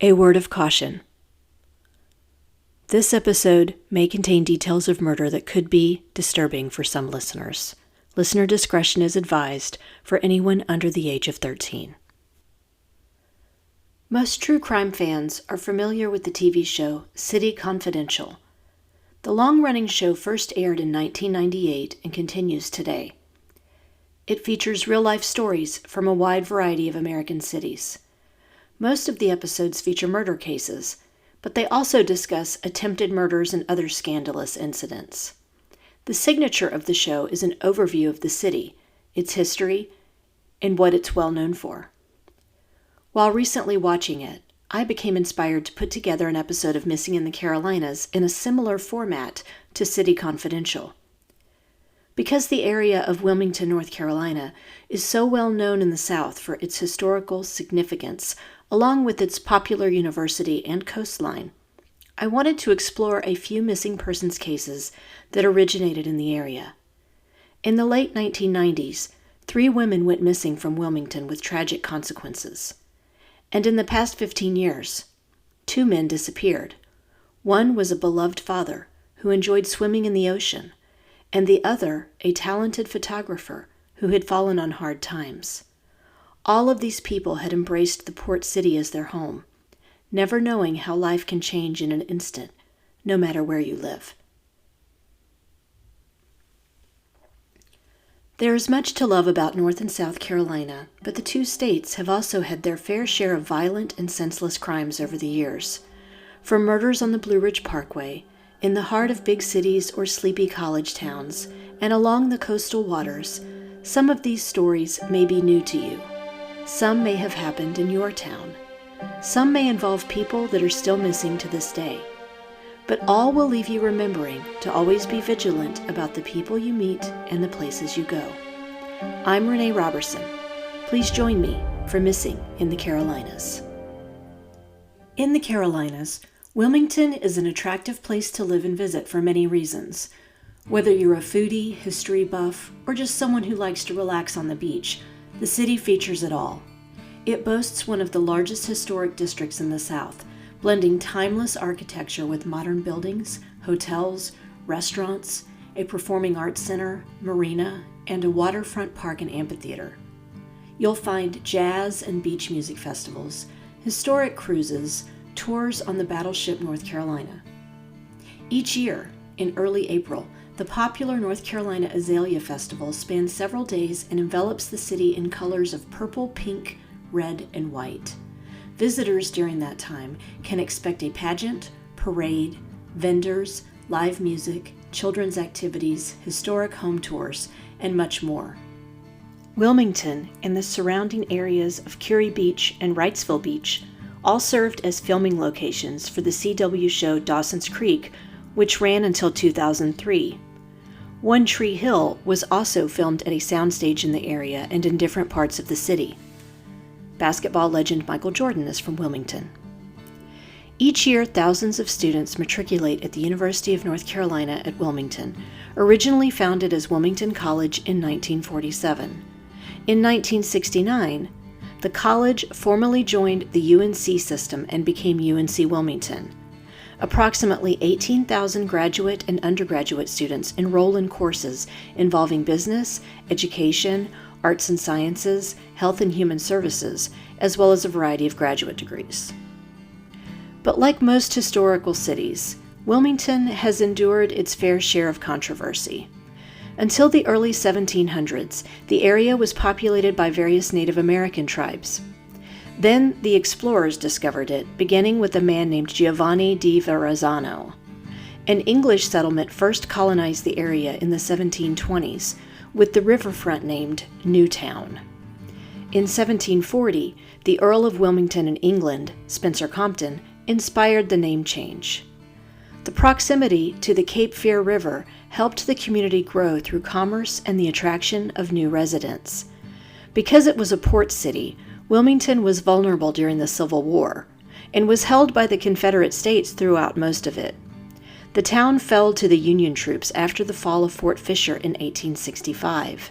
A word of caution. This episode may contain details of murder that could be disturbing for some listeners. Listener discretion is advised for anyone under the age of 13. Most true crime fans are familiar with the TV show City Confidential. The long-running show first aired in 1998 and continues today. It features real-life stories from a wide variety of American cities. Most of the episodes feature murder cases, but they also discuss attempted murders and other scandalous incidents. The signature of the show is an overview of the city, its history, and what it's well known for. While recently watching it, I became inspired to put together an episode of Missing in the Carolinas in a similar format to City Confidential. Because the area of Wilmington, North Carolina, is so well known in the South for its historical significance, along with its popular university and coastline, I wanted to explore a few missing persons cases that originated in the area. In the late 1990s, 3 women went missing from Wilmington with tragic consequences. And in the past 15 years, 2 men disappeared. One was a beloved father who enjoyed swimming in the ocean, and the other a talented photographer who had fallen on hard times. All of these people had embraced the port city as their home, never knowing how life can change in an instant, no matter where you live. There is much to love about North and South Carolina, but the 2 states have also had their fair share of violent and senseless crimes over the years. From murders on the Blue Ridge Parkway, in the heart of big cities or sleepy college towns, and along the coastal waters, some of these stories may be new to you. Some may have happened in your town. Some may involve people that are still missing to this day. But all will leave you remembering to always be vigilant about the people you meet and the places you go. I'm Renee Robertson. Please join me for Missing in the Carolinas. In the Carolinas, Wilmington is an attractive place to live and visit for many reasons. Whether you're a foodie, history buff, or just someone who likes to relax on the beach, the city features it all. It boasts one of the largest historic districts in the South, blending timeless architecture with modern buildings, hotels, restaurants, a performing arts center, marina, and a waterfront park and amphitheater. You'll find jazz and beach music festivals, historic cruises, tours on the battleship North Carolina. Each year, in early April, the popular North Carolina Azalea Festival spans several days and envelops the city in colors of purple, pink, red, and white. Visitors during that time can expect a pageant, parade, vendors, live music, children's activities, historic home tours, and much more. Wilmington and the surrounding areas of Curie Beach and Wrightsville Beach all served as filming locations for the CW show Dawson's Creek, which ran until 2003. One Tree Hill was also filmed at a soundstage in the area and in different parts of the city. Basketball legend Michael Jordan is from Wilmington. Each year, thousands of students matriculate at the University of North Carolina at Wilmington, originally founded as Wilmington College in 1947. In 1969, the college formally joined the UNC system and became UNC Wilmington. Approximately 18,000 graduate and undergraduate students enroll in courses involving business, education, arts and sciences, health and human services, as well as a variety of graduate degrees. But like most historical cities, Wilmington has endured its fair share of controversy. Until the early 1700s, the area was populated by various Native American tribes. Then the explorers discovered it, beginning with a man named Giovanni di Verrazzano. An English settlement first colonized the area in the 1720s, with the riverfront named Newtown. In 1740, the Earl of Wilmington in England, Spencer Compton, inspired the name change. The proximity to the Cape Fear River helped the community grow through commerce and the attraction of new residents. Because it was a port city, Wilmington was vulnerable during the Civil War and was held by the Confederate States throughout most of it. The town fell to the Union troops after the fall of Fort Fisher in 1865.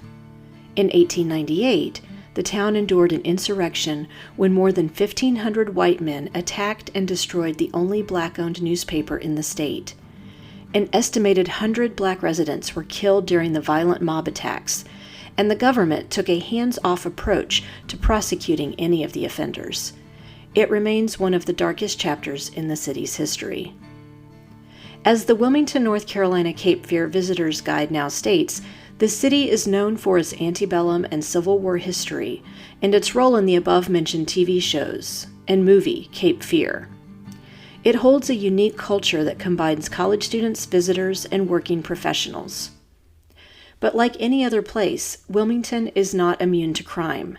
In 1898, the town endured an insurrection when more than 1,500 white men attacked and destroyed the only black-owned newspaper in the state. An estimated 100 black residents were killed during the violent mob attacks, and the government took a hands-off approach to prosecuting any of the offenders. It remains one of the darkest chapters in the city's history. As the Wilmington, North Carolina Cape Fear Visitor's Guide now states, the city is known for its antebellum and Civil War history and its role in the above-mentioned TV shows and movie Cape Fear. It holds a unique culture that combines college students, visitors, and working professionals. But like any other place, Wilmington is not immune to crime.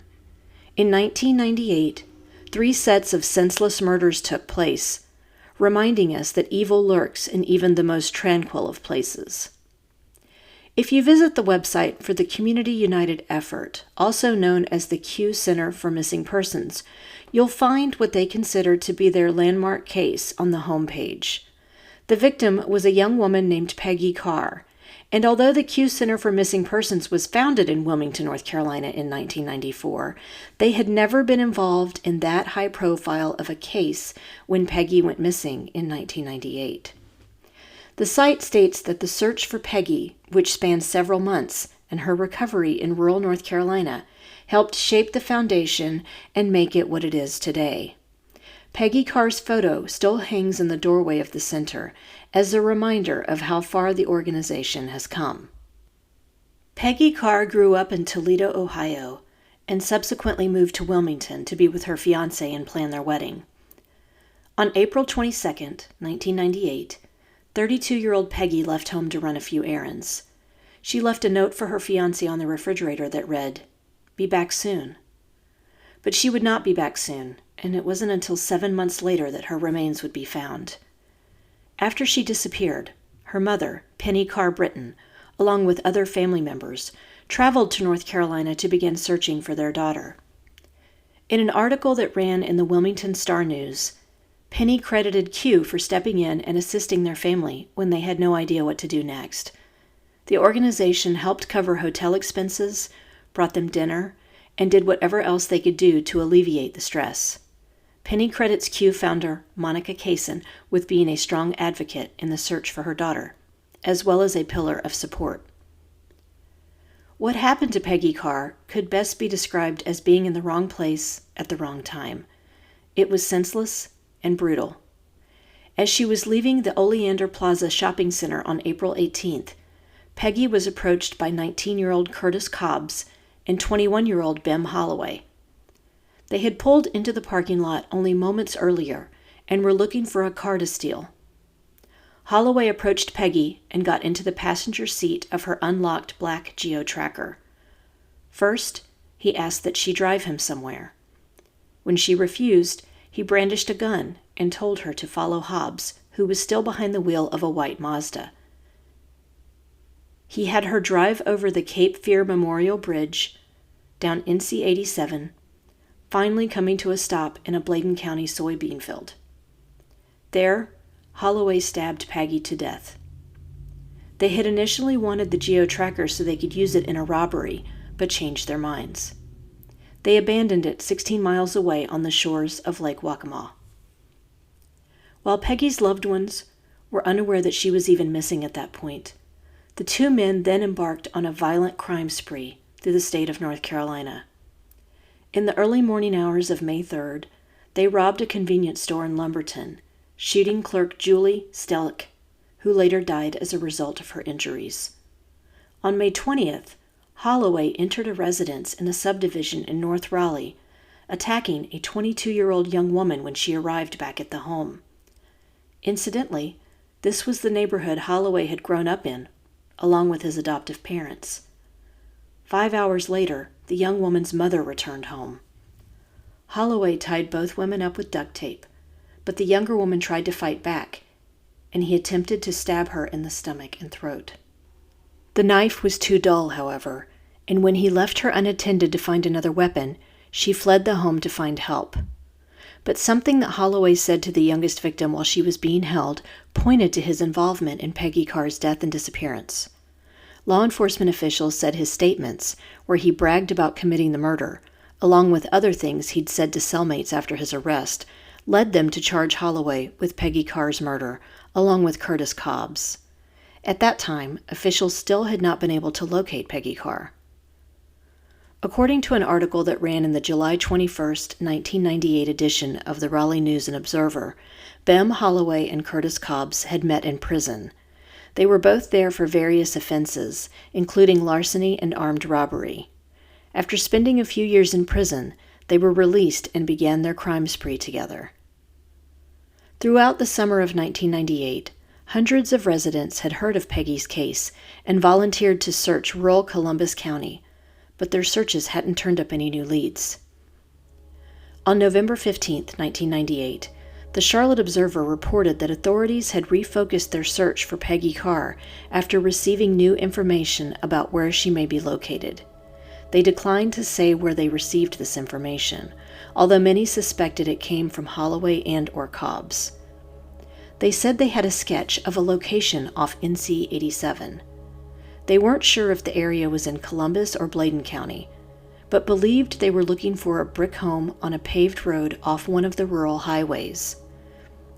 In 1998, 3 sets of senseless murders took place, reminding us that evil lurks in even the most tranquil of places. If you visit the website for the Community United Effort, also known as the Q Center for Missing Persons, you'll find what they consider to be their landmark case on the homepage. The victim was a young woman named Peggy Carr, and although the Q Center for Missing Persons was founded in Wilmington, North Carolina in 1994, they had never been involved in that high profile of a case when Peggy went missing in 1998. The site states that the search for Peggy, which spanned several months, and her recovery in rural North Carolina, helped shape the foundation and make it what it is today. Peggy Carr's photo still hangs in the doorway of the center as a reminder of how far the organization has come. Peggy Carr grew up in Toledo, Ohio, and subsequently moved to Wilmington to be with her fiancé and plan their wedding. On April 22, 1998, 32-year-old Peggy left home to run a few errands. She left a note for her fiancé on the refrigerator that read, "Be back soon." But she would not be back soon, and it wasn't until 7 months later that her remains would be found. After she disappeared, her mother, Penny Carr Britton, along with other family members, traveled to North Carolina to begin searching for their daughter. In an article that ran in the Wilmington Star News, Penny credited Q for stepping in and assisting their family when they had no idea what to do next. The organization helped cover hotel expenses, brought them dinner, and did whatever else they could do to alleviate the stress. Penny credits Q founder Monica Kaysen with being a strong advocate in the search for her daughter, as well as a pillar of support. What happened to Peggy Carr could best be described as being in the wrong place at the wrong time. It was senseless and brutal. As she was leaving the Oleander Plaza shopping center on April 18th, Peggy was approached by 19-year-old Curtis Cobbs and 21-year-old Bem Holloway. They had pulled into the parking lot only moments earlier and were looking for a car to steal. Holloway approached Peggy and got into the passenger seat of her unlocked black geo-tracker. First, he asked that she drive him somewhere. When she refused, he brandished a gun and told her to follow Hobbs, who was still behind the wheel of a white Mazda. He had her drive over the Cape Fear Memorial Bridge, down NC 87, finally coming to a stop in a Bladen County soybean field. There, Holloway stabbed Peggy to death. They had initially wanted the geo-tracker so they could use it in a robbery, but changed their minds. They abandoned it 16 miles away on the shores of Lake Waccamaw. While Peggy's loved ones were unaware that she was even missing at that point, the two men then embarked on a violent crime spree through the state of North Carolina. In the early morning hours of May 3rd, they robbed a convenience store in Lumberton, shooting clerk Julie Stellick, who later died as a result of her injuries. On May 20th, Holloway entered a residence in a subdivision in North Raleigh, attacking a 22-year-old young woman when she arrived back at the home. Incidentally, this was the neighborhood Holloway had grown up in, along with his adoptive parents. 5 hours later, the young woman's mother returned home. Holloway tied both women up with duct tape, but the younger woman tried to fight back, and he attempted to stab her in the stomach and throat. The knife was too dull, however, and when he left her unattended to find another weapon, she fled the home to find help. But something that Holloway said to the youngest victim while she was being held pointed to his involvement in Peggy Carr's death and disappearance. Law enforcement officials said his statements, where he bragged about committing the murder, along with other things he'd said to cellmates after his arrest, led them to charge Holloway with Peggy Carr's murder, along with Curtis Cobb's. At that time, officials still had not been able to locate Peggy Carr. According to an article that ran in the July 21, 1998 edition of the Raleigh News and Observer, Bem Holloway and Curtis Cobbs had met in prison. They were both there for various offenses, including larceny and armed robbery. After spending a few years in prison, they were released and began their crime spree together. Throughout the summer of 1998, hundreds of residents had heard of Peggy's case and volunteered to search rural Columbus County, but their searches hadn't turned up any new leads. On November 15, 1998, the Charlotte Observer reported that authorities had refocused their search for Peggy Carr after receiving new information about where she may be located. They declined to say where they received this information, although many suspected it came from Holloway and/or Cobbs. They said they had a sketch of a location off NC 87. They weren't sure if the area was in Columbus or Bladen County, but believed they were looking for a brick home on a paved road off one of the rural highways.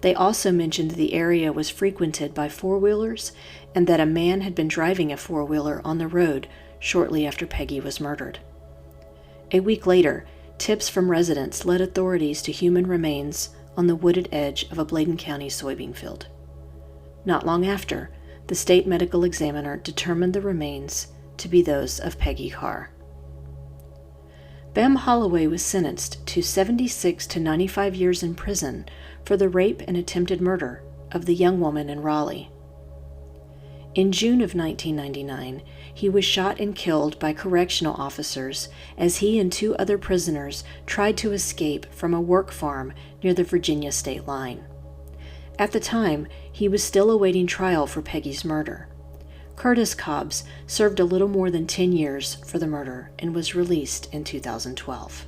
They also mentioned the area was frequented by four-wheelers and that a man had been driving a four-wheeler on the road shortly after Peggy was murdered. A week later, tips from residents led authorities to human remains on the wooded edge of a Bladen County soybean field. Not long after, the state medical examiner determined the remains to be those of Peggy Carr. Bem Holloway was sentenced to 76 to 95 years in prison for the rape and attempted murder of the young woman in Raleigh. In June of 1999, he was shot and killed by correctional officers as he and two other prisoners tried to escape from a work farm near the Virginia state line. At the time, he was still awaiting trial for Peggy's murder. Curtis Cobbs served a little more than 10 years for the murder and was released in 2012.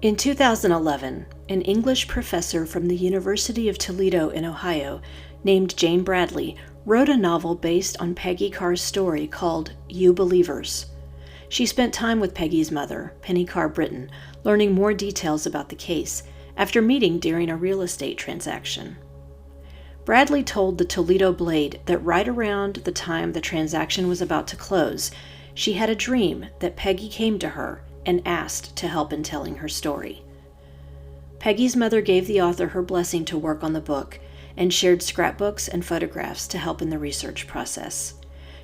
In 2011, an English professor from the University of Toledo in Ohio named Jane Bradley wrote a novel based on Peggy Carr's story called You Believers. She spent time with Peggy's mother, Penny Carr Britton, learning more details about the case after meeting during a real estate transaction. Bradley told the Toledo Blade that right around the time the transaction was about to close, she had a dream that Peggy came to her and asked to help in telling her story. Peggy's mother gave the author her blessing to work on the book and shared scrapbooks and photographs to help in the research process.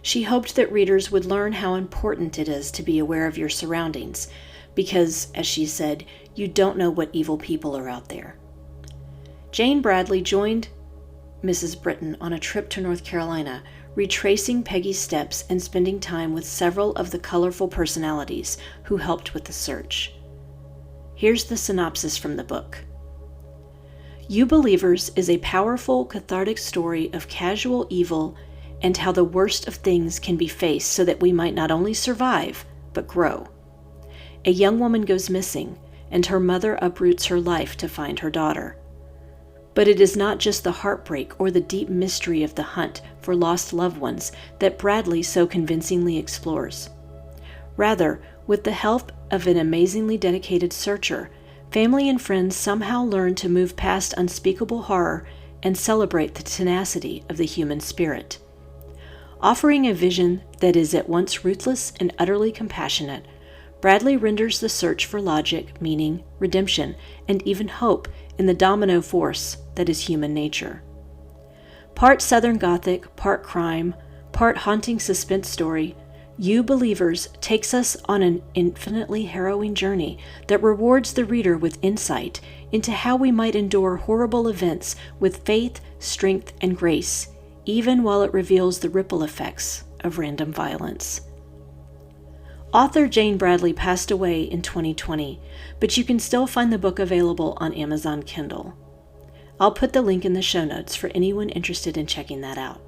She hoped that readers would learn how important it is to be aware of your surroundings because, as she said, you don't know what evil people are out there. Jane Bradley joined Mrs. Britton on a trip to North Carolina, retracing Peggy's steps and spending time with several of the colorful personalities who helped with the search. Here's the synopsis from the book. You Believers is a powerful, cathartic story of casual evil and how the worst of things can be faced so that we might not only survive, but grow. A young woman goes missing, and her mother uproots her life to find her daughter. But it is not just the heartbreak or the deep mystery of the hunt for lost loved ones that Bradley so convincingly explores. Rather, with the help of an amazingly dedicated searcher, family and friends somehow learn to move past unspeakable horror and celebrate the tenacity of the human spirit. Offering a vision that is at once ruthless and utterly compassionate, Bradley renders the search for logic, meaning, redemption, and even hope in the domino force that is human nature. Part Southern Gothic, part crime, part haunting suspense story, You Believers takes us on an infinitely harrowing journey that rewards the reader with insight into how we might endure horrible events with faith, strength, and grace, even while it reveals the ripple effects of random violence. Author Jane Bradley passed away in 2020, but you can still find the book available on Amazon Kindle. I'll put the link in the show notes for anyone interested in checking that out.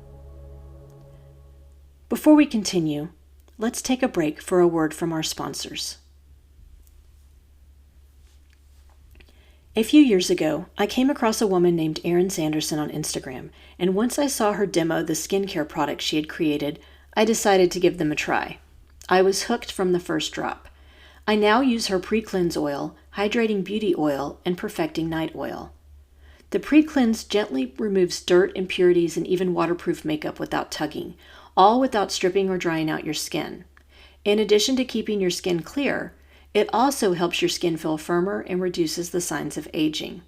Before we continue, let's take a break for a word from our sponsors. A few years ago, I came across a woman named Erin Sanderson on Instagram, and once I saw her demo the skincare products she had created, I decided to give them a try. I was hooked from the first drop. I now use her pre-cleanse oil, hydrating beauty oil, and perfecting night oil. The pre-cleanse gently removes dirt, impurities, and even waterproof makeup without tugging, all without stripping or drying out your skin. In addition to keeping your skin clear, it also helps your skin feel firmer and reduces the signs of aging.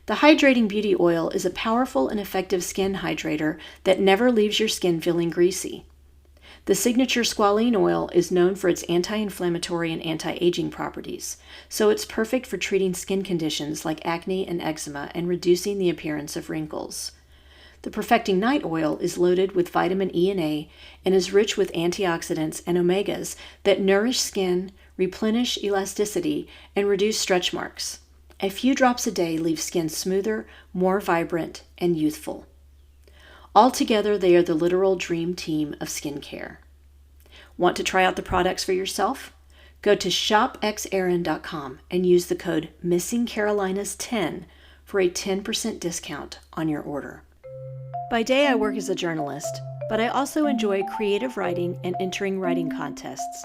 The Hydrating Beauty Oil is a powerful and effective skin hydrator that never leaves your skin feeling greasy. The signature squalene oil is known for its anti-inflammatory and anti-aging properties, so it's perfect for treating skin conditions like acne and eczema and reducing the appearance of wrinkles. The Perfecting Night Oil is loaded with vitamin E and A and is rich with antioxidants and omegas that nourish skin, replenish elasticity, and reduce stretch marks. A few drops a day leave skin smoother, more vibrant, and youthful. Altogether, they are the literal dream team of skincare. Want to try out the products for yourself? Go to shopxerin.com and use the code MissingCarolinas10 for a 10% discount on your order. By day, I work as a journalist, but I also enjoy creative writing and entering writing contests.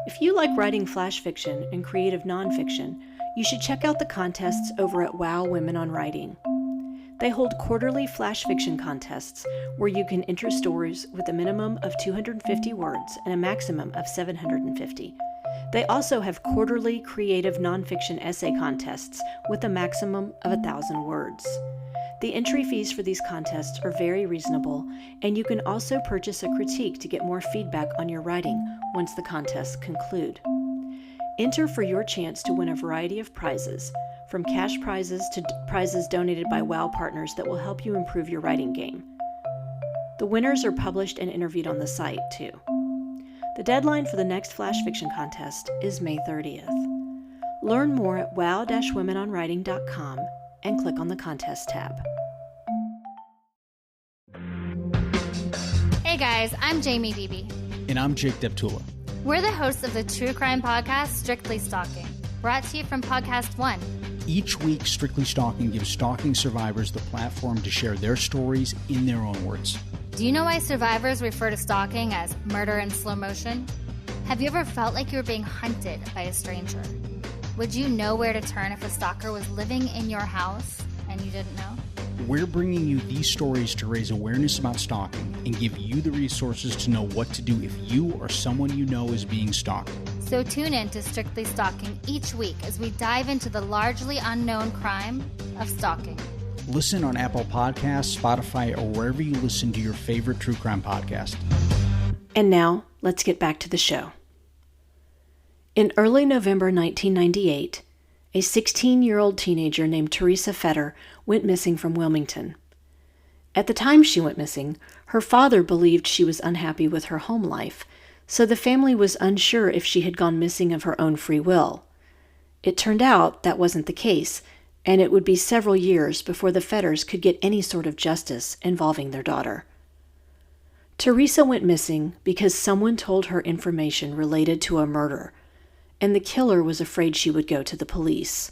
If you like writing flash fiction and creative nonfiction, you should check out the contests over at Wow Women on Writing. They hold quarterly flash fiction contests where you can enter stories with a minimum of 250 words and a maximum of 750. They also have quarterly creative nonfiction essay contests with a maximum of 1,000 words. The entry fees for these contests are very reasonable, and you can also purchase a critique to get more feedback on your writing once the contests conclude. Enter for your chance to win a variety of prizes, from cash prizes to prizes donated by WOW partners that will help you improve your writing game. The winners are published and interviewed on the site, too. The deadline for the next flash fiction contest is May 30th. Learn more at wow-womenonwriting.com and click on the contest tab. Hey guys, I'm Jamie Beebe. And I'm Jake Deptula. We're the hosts of the true crime podcast, Strictly Stalking, brought to you from Podcast One. Each week, Strictly Stalking gives stalking survivors the platform to share their stories in their own words. Do you know why survivors refer to stalking as murder in slow motion? Have you ever felt like you were being hunted by a stranger? Would you know where to turn if a stalker was living in your house and you didn't know? We're bringing you these stories to raise awareness about stalking and give you the resources to know what to do if you or someone you know is being stalked. So tune in to Strictly Stalking each week as we dive into the largely unknown crime of stalking. Listen on Apple Podcasts, Spotify, or wherever you listen to your favorite true crime podcast. And now, let's get back to the show. In early November 1998, a 16-year-old teenager named Theresa Fetter went missing from Wilmington. At the time she went missing, her father believed she was unhappy with her home life, so the family was unsure if she had gone missing of her own free will. It turned out that wasn't the case, and it would be several years before the Fetters could get any sort of justice involving their daughter. Theresa went missing because someone told her information related to a murder, and the killer was afraid she would go to the police.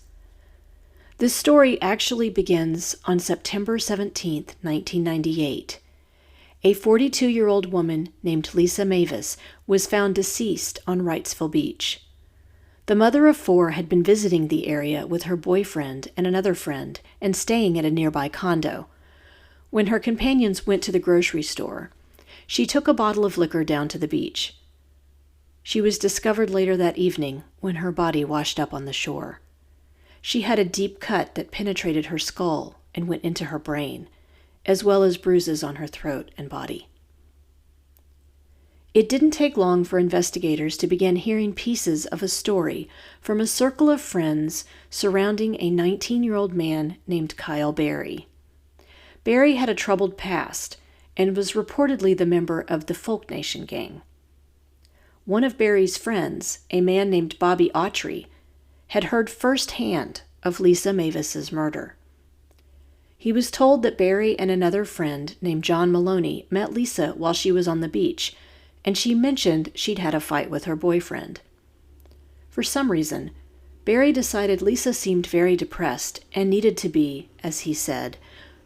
This story actually begins on September 17, 1998. A 42-year-old woman named Lisa Maves was found deceased on Wrightsville Beach. The mother of four had been visiting the area with her boyfriend and another friend and staying at a nearby condo. When her companions went to the grocery store, she took a bottle of liquor down to the beach. She was discovered later that evening when her body washed up on the shore. She had a deep cut that penetrated her skull and went into her brain, as well as bruises on her throat and body. It didn't take long for investigators to begin hearing pieces of a story from a circle of friends surrounding a 19-year-old man named Kyle Berry. Berry had a troubled past and was reportedly the member of the Folk Nation gang. One of Berry's friends, a man named Bobby Autry, had heard firsthand of Lisa Maves' murder. He was told that Berry and another friend named John Maloney met Lisa while she was on the beach, and she mentioned she'd had a fight with her boyfriend. For some reason, Berry decided Lisa seemed very depressed and needed to be, as he said,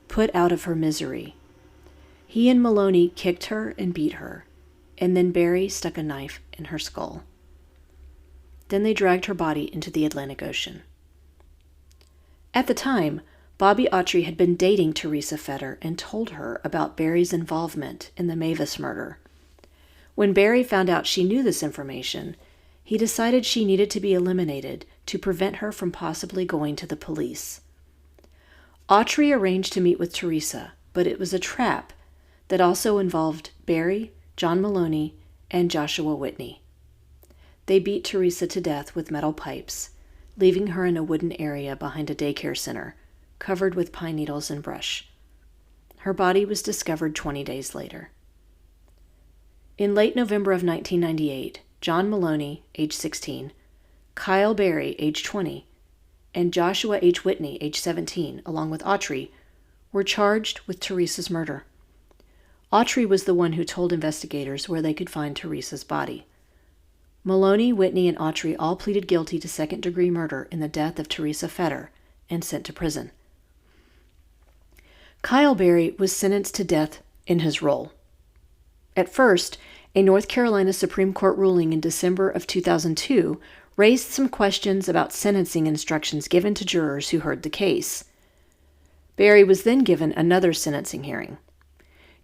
put out of her misery. He and Maloney kicked her and beat her, and then Berry stuck a knife in her skull. Then they dragged her body into the Atlantic Ocean. At the time, Bobby Autry had been dating Theresa Fetter and told her about Barry's involvement in the Maves murder. When Barry found out she knew this information, he decided she needed to be eliminated to prevent her from possibly going to the police. Autry arranged to meet with Theresa, but it was a trap that also involved Barry, John Maloney, and Joshua Whitney. They beat Theresa to death with metal pipes, leaving her in a wooden area behind a daycare center, covered with pine needles and brush. Her body was discovered 20 days later. In late November of 1998, John Maloney, age 16, Kyle Barry, age 20, and Joshua H. Whitney, age 17, along with Autry, were charged with Theresa's murder. Autry was the one who told investigators where they could find Theresa's body. Maloney, Whitney, and Autry all pleaded guilty to second-degree murder in the death of Theresa Fetter and sent to prison. Kyle Barry was sentenced to death in his role. At first, a North Carolina Supreme Court ruling in December of 2002 raised some questions about sentencing instructions given to jurors who heard the case. Barry was then given another sentencing hearing.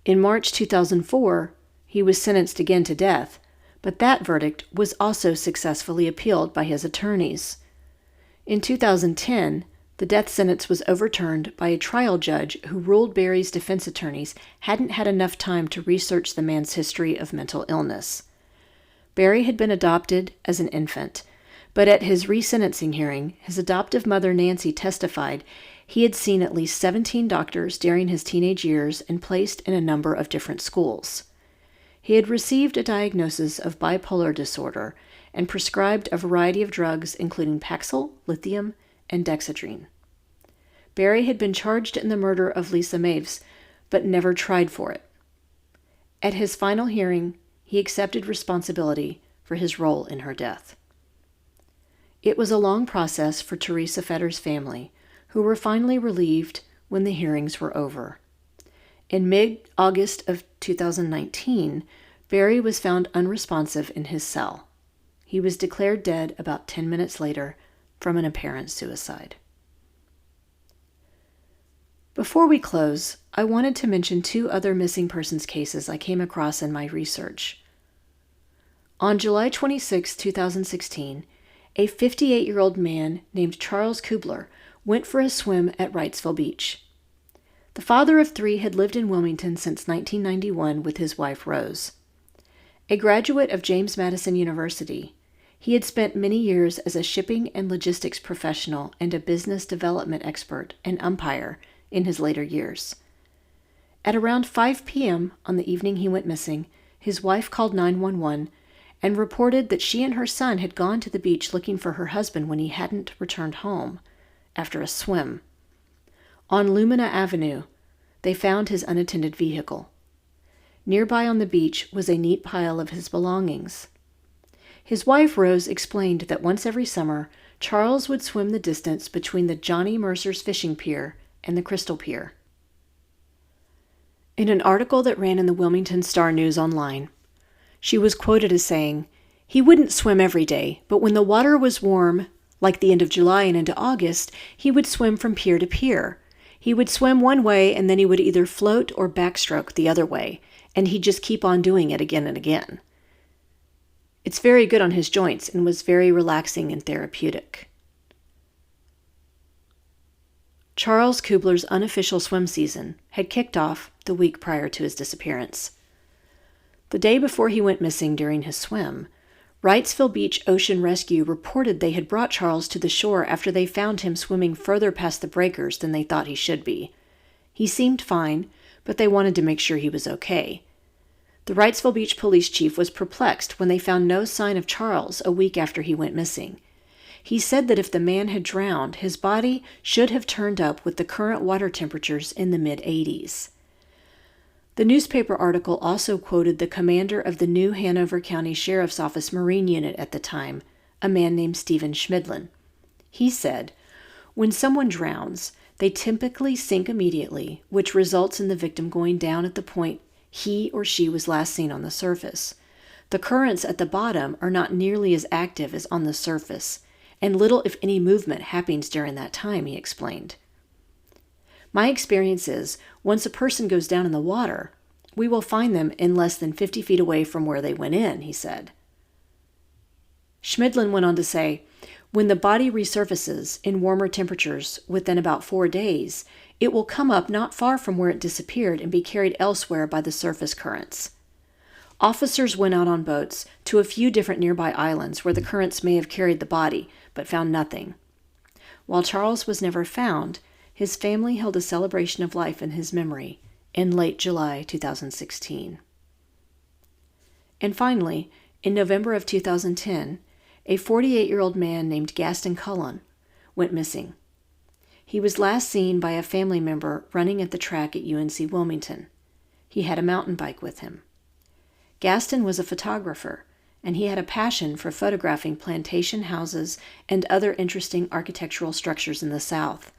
In March 2004, he was sentenced again to death, but that verdict was also successfully appealed by his attorneys. In 2010, the death sentence was overturned by a trial judge who ruled Barry's defense attorneys hadn't had enough time to research the man's history of mental illness. Barry had been adopted as an infant, but at his resentencing hearing, his adoptive mother Nancy testified he had seen at least 17 doctors during his teenage years and placed in a number of different schools. He had received a diagnosis of bipolar disorder and prescribed a variety of drugs including Paxil, lithium, and Dexedrine. Barry had been charged in the murder of Lisa Maves, but never tried for it. At his final hearing, he accepted responsibility for his role in her death. It was a long process for Theresa Fetter's family, who were finally relieved when the hearings were over. In mid-August of 2019, Barry was found unresponsive in his cell. He was declared dead about 10 minutes later from an apparent suicide. Before we close, I wanted to mention 2 other missing persons cases I came across in my research. On July 26, 2016, a 58-year-old man named Charles Kuebler went for a swim at Wrightsville Beach. The father of 3 had lived in Wilmington since 1991 with his wife Rose. A graduate of James Madison University, he had spent many years as a shipping and logistics professional and a business development expert and umpire in his later years. At around 5 p.m. on the evening he went missing, his wife called 911 and reported that she and her son had gone to the beach looking for her husband when he hadn't returned home after a swim. On Lumina Avenue, they found his unattended vehicle. Nearby on the beach was a neat pile of his belongings. His wife, Rose, explained that once every summer, Charles would swim the distance between the Johnny Mercer's fishing pier and the Crystal Pier. In an article that ran in the Wilmington Star-News Online, she was quoted as saying, "He wouldn't swim every day, but when the water was warm, like the end of July and into August, he would swim from pier to pier. He would swim one way and then he would either float or backstroke the other way, and he'd just keep on doing it again and again. It's very good on his joints and was very relaxing and therapeutic." Charles Kuebler's unofficial swim season had kicked off the week prior to his disappearance. The day before he went missing during his swim, Wrightsville Beach Ocean Rescue reported they had brought Charles to the shore after they found him swimming further past the breakers than they thought he should be. He seemed fine, but they wanted to make sure he was okay. The Wrightsville Beach police chief was perplexed when they found no sign of Charles a week after he went missing. He said that if the man had drowned, his body should have turned up with the current water temperatures in the mid-80s. The newspaper article also quoted the commander of the new Hanover County Sheriff's Office Marine Unit at the time, a man named Stephen Schmidlin. He said, "When someone drowns, they typically sink immediately, which results in the victim going down at the point he or she was last seen on the surface. The currents at the bottom are not nearly as active as on the surface, and little if any movement happens during that time, he explained. My experience is, once a person goes down in the water, we will find them in less than 50 feet away from where they went in, he said. Schmidlin went on to say, when the body resurfaces in warmer temperatures within about 4 days, it will come up not far from where it disappeared and be carried elsewhere by the surface currents. Officers went out on boats to a few different nearby islands where the currents may have carried the body, but found nothing. While Charles was never found, his family held a celebration of life in his memory in late July 2016. And finally, in November of 2010, a 48-year-old man named Gaston Callum went missing. He was last seen by a family member running at the track at UNC Wilmington. He had a mountain bike with him. Gaston was a photographer, and he had a passion for photographing plantation houses and other interesting architectural structures in the South.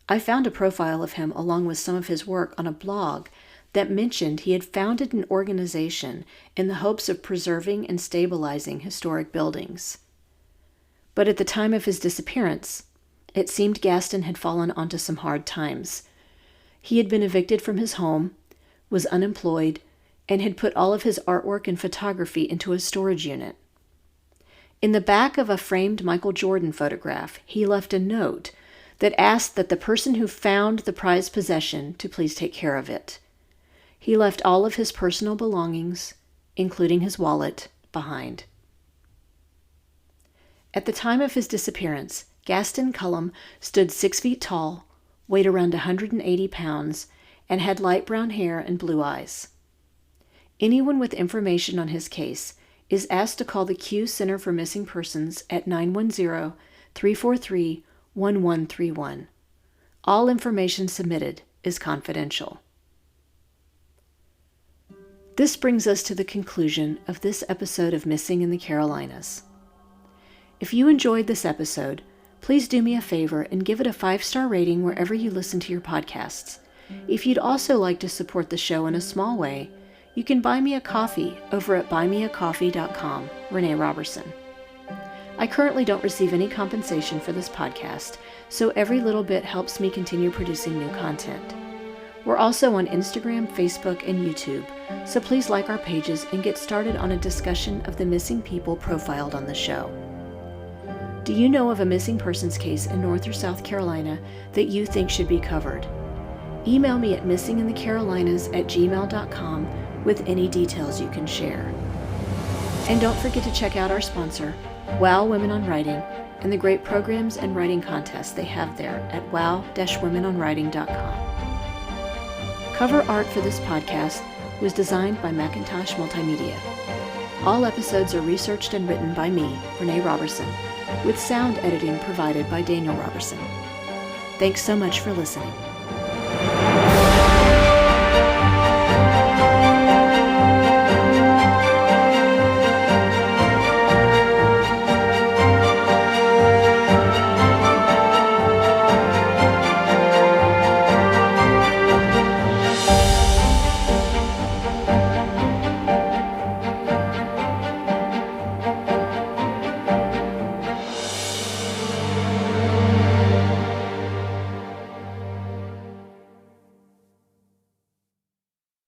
I found a profile of him along with some of his work on a blog that mentioned he had founded an organization in the hopes of preserving and stabilizing historic buildings. But at the time of his disappearance, it seemed Gaston had fallen onto some hard times. He had been evicted from his home, was unemployed, and had put all of his artwork and photography into a storage unit. In the back of a framed Michael Jordan photograph, he left a note that asked that the person who found the prized possession to please take care of it. He left all of his personal belongings, including his wallet, behind. At the time of his disappearance, Gaston Callum stood 6 feet tall, weighed around 180 pounds, and had light brown hair and blue eyes. Anyone with information on his case is asked to call the Q Center for Missing Persons at 910-343-1131. All information submitted is confidential. This brings us to the conclusion of this episode of Missing in the Carolinas. If you enjoyed this episode, please do me a favor and give it a 5-star rating wherever you listen to your podcasts. If you'd also like to support the show in a small way, you can buy me a coffee over at buymeacoffee.com, Renee Robertson. I currently don't receive any compensation for this podcast, so every little bit helps me continue producing new content. We're also on Instagram, Facebook, and YouTube, so please like our pages and get started on a discussion of the missing people profiled on the show. Do you know of a missing persons case in North or South Carolina that you think should be covered? Email me at missinginthecarolinas@gmail.com with any details you can share. And don't forget to check out our sponsor, WOW Women on Writing, and the great programs and writing contests they have there at wow-womenonwriting.com. Cover art for this podcast was designed by Macintosh Multimedia. All episodes are researched and written by me, Renee Robertson, with sound editing provided by Daniel Robertson. Thanks so much for listening.